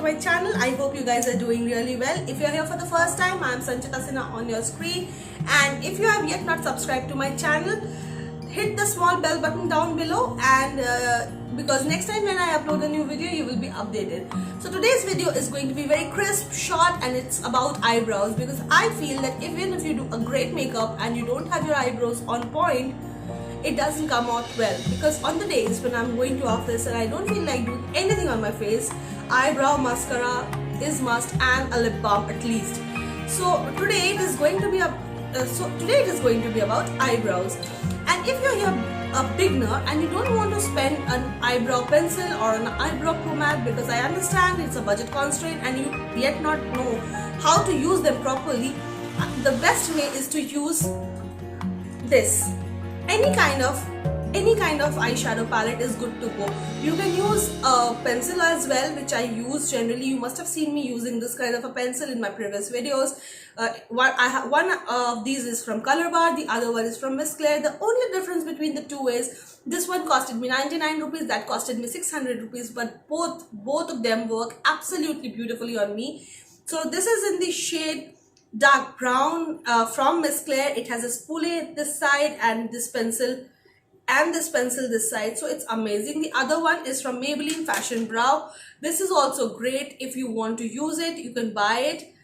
my channel. I hope you guys are doing really well. If you're here for the first time, I'm Sanchita Sinha on your screen, and if you have yet not subscribed to my channel, hit the small bell button down below, and because next time when I upload a new video, you will be updated. So today's video is going to be very crisp, short, and it's about eyebrows, because I feel that even if you do a great makeup and you don't have your eyebrows on point, it doesn't come out well. Because on the days when I'm going to office and I don't feel like doing anything on my face, eyebrow mascara is must, and a lip balm at least. So today it is going to be about eyebrows. And if you're a beginner and you don't want to spend an eyebrow pencil or an eyebrow pomade, because I understand it's a budget constraint and you yet not know how to use them properly, the best way is to use this. Any kind of eyeshadow palette is good to go. You can use a pencil as well, which I use generally. You must have seen me using this kind of a pencil in my previous videos. One of these is from Color Bar, the other one is from Miss Claire. The only difference between the two is this one costed me 99 rupees, that costed me 600 rupees, but both of them work absolutely beautifully on me. So this is in the shade dark brown from Miss Claire. It has a spoolie this side and this pencil this side, so it's amazing. The other one is from Maybelline Fashion Brow. This is also great. If you want to use it, you can buy it.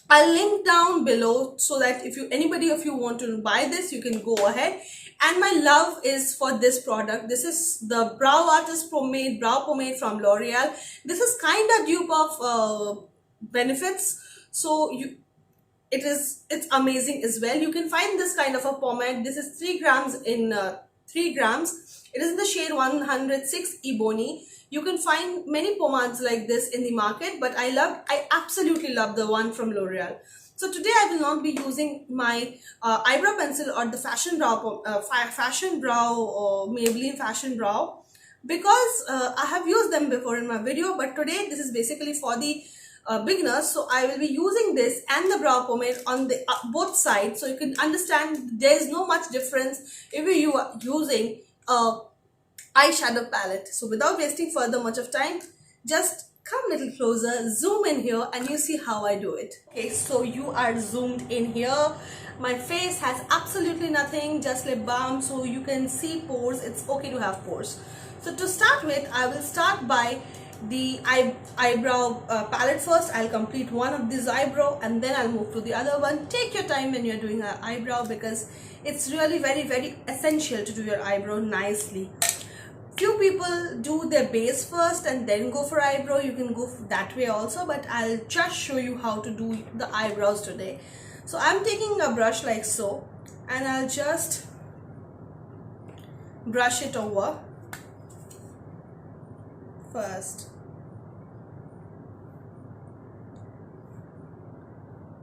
I'll link down below so that if anybody of you want to buy this, you can go ahead. And my love is for this product. This is the Brow Artist Pomade Brow Pomade from L'Oreal. This is kind of dupe of Benefits, so it's amazing as well. You can find this kind of a pomade. This is 3 grams in 3 grams. It is in the shade 106 Ebony. You can find many pomades like this in the market, but I absolutely love the one from L'Oreal. So today I will not be using my eyebrow pencil or the Fashion Brow Maybelline Fashion Brow, because I have used them before in my video, but today this is basically for the beginners. So I will be using this and the brow pomade on the both sides, so you can understand there is no much difference if you are using a eyeshadow palette. So without wasting further much of time, just come a little closer, zoom in here, and you see how I do it. Okay, so you are zoomed in here. My face has absolutely nothing, just lip balm, so you can see pores. It's okay to have pores. So to start with, I will start by the eyebrow palette first. I'll complete one of these eyebrow and then I'll move to the other one. Take your time when you're doing an eyebrow, because it's really very essential to do your eyebrow nicely. Few people do their base first and then go for eyebrow. You can go that way also, but I'll just show you how to do the eyebrows today. So I'm taking a brush like so, and I'll just brush it over first.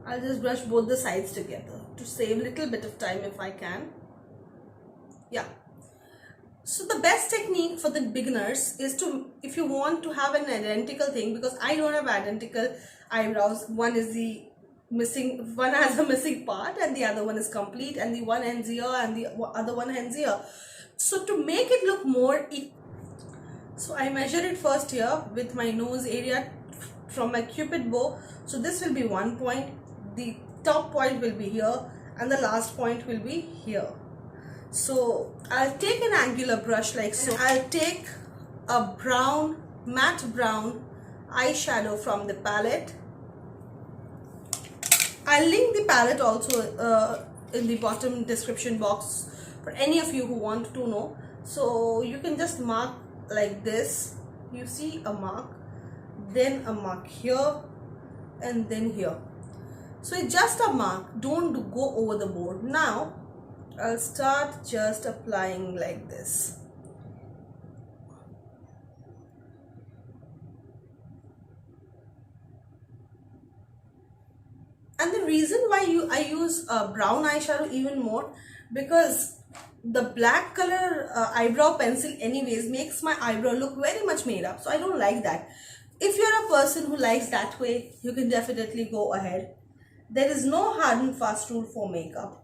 I'll just brush both the sides together to save a little bit of time if I can. Yeah. So the best technique for the beginners is to, if you want to have an identical thing, because I don't have identical eyebrows. One has a missing part and the other one is complete, and the one ends here and the other one ends here. So to make it look more equal, so I measure it first here with my nose area from my cupid bow. So this will be 1 point, the top point will be here, and the last point will be here. So I'll take an angular brush like so. I'll take a matte brown eyeshadow from the palette. I'll link the palette also in the bottom description box for any of you who want to know. So you can just mark like this. You see a mark, then a mark here, and then here. So it's just a mark, don't go over the board. Now I'll start just applying like this. And the reason why I use brown eyeshadow even more, because the black color eyebrow pencil anyways makes my eyebrow look very much made up, so I don't like that. If you're a person who likes that way, you can definitely go ahead. There is no hard and fast rule for makeup.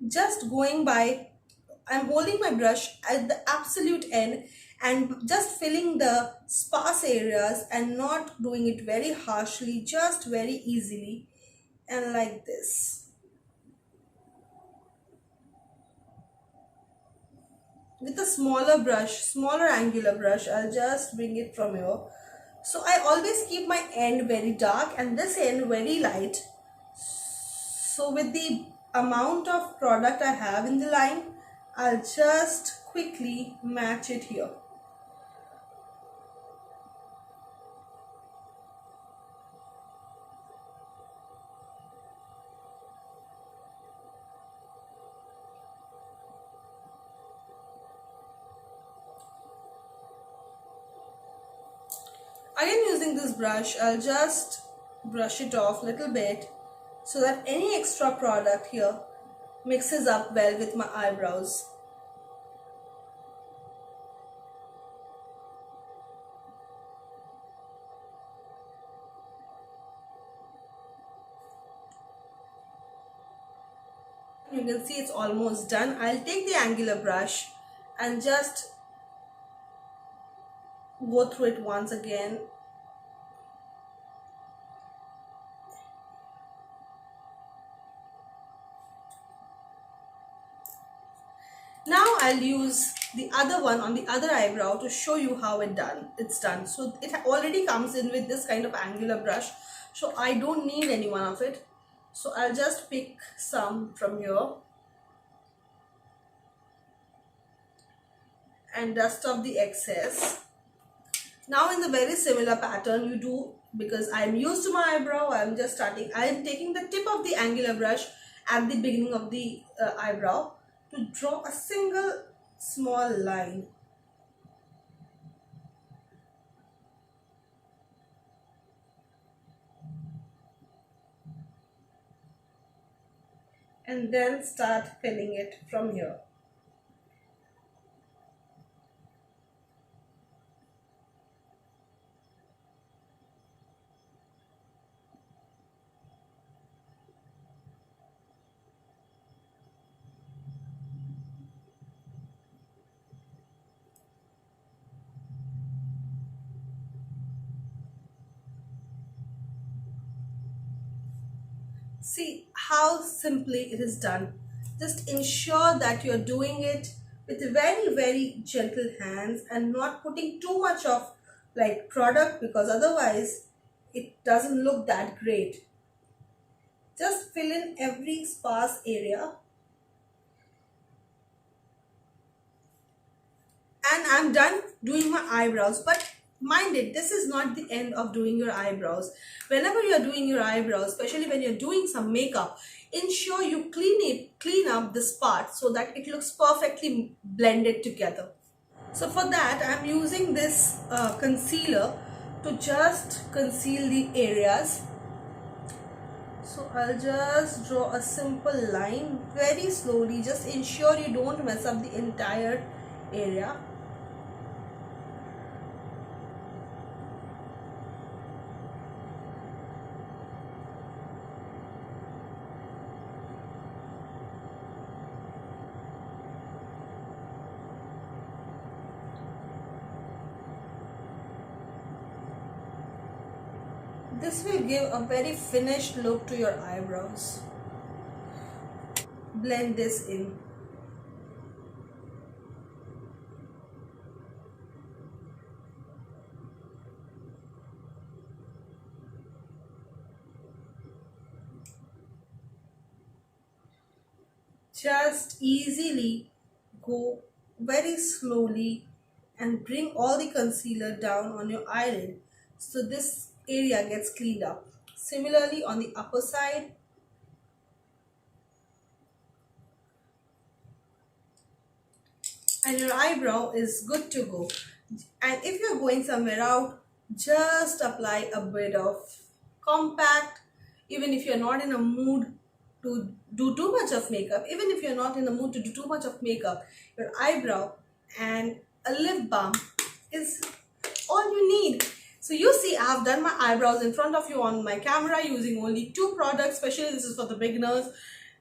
just going by, I'm holding my brush at the absolute end and just filling the sparse areas and not doing it very harshly, just very easily and like this. With a smaller brush, smaller angular brush, I'll just bring it from here. So I always keep my end very dark and this end very light. So with the amount of product I have in the line, I'll just quickly match it here. Again, using this brush, I'll just brush it off a little bit so that any extra product here mixes up well with my eyebrows. You can see it's almost done. I'll take the angular brush and just go through it once again. Now I'll use the other one on the other eyebrow to show you how it's done. So it already comes in with this kind of angular brush, so I don't need any one of it. So I'll just pick some from here and dust off the excess. Now in the very similar pattern you do, because I'm used to my eyebrow, I'm taking the tip of the angular brush at the beginning of the eyebrow to draw a single small line. And then start filling it from here. See how simply it is done. Just ensure that you're doing it with very gentle hands and not putting too much of like product, because otherwise it doesn't look that great. Just fill in every sparse area. And I'm done doing my eyebrows, but mind it, this is not the end of doing your eyebrows. Whenever you're doing your eyebrows, especially when you're doing some makeup, ensure you clean up this part so that it looks perfectly blended together. So for that I'm using this concealer to just conceal the areas. So I'll just draw a simple line very slowly. Just ensure you don't mess up the entire area. This will give a very finished look to your eyebrows. Blend this in. Just easily go very slowly and bring all the concealer down on your eyelid so this area gets cleaned up. Similarly on the upper side, and your eyebrow is good to go. And if you're going somewhere out, just apply a bit of compact. Even if you're not in a mood to do too much of makeup, even if you're not in the mood to do too much of makeup, your eyebrow and a lip balm is all you need. So you see, I've done my eyebrows in front of you on my camera using only two products. Especially this is for the beginners.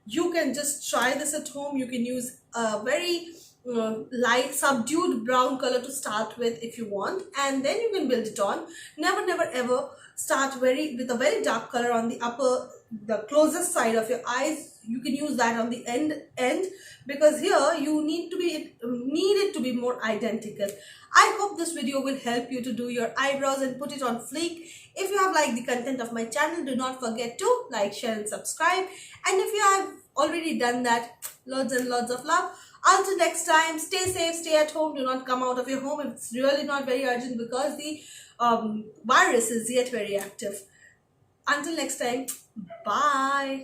You can just try this at home. You can use a very light subdued brown color to start with if you want, and then you can build it on. Never ever start with a very dark color on the closest side of your eyes. You can use that on the end, because here you need it to be more identical. I hope this video will help you to do your eyebrows and put it on fleek. If you have liked the content of my channel, do not forget to like, share and subscribe. And if you have already done that, loads and loads of love. Until next time, stay safe, stay at home, do not come out of your home if it's really not very urgent, because the virus is yet very active. Until next time, bye.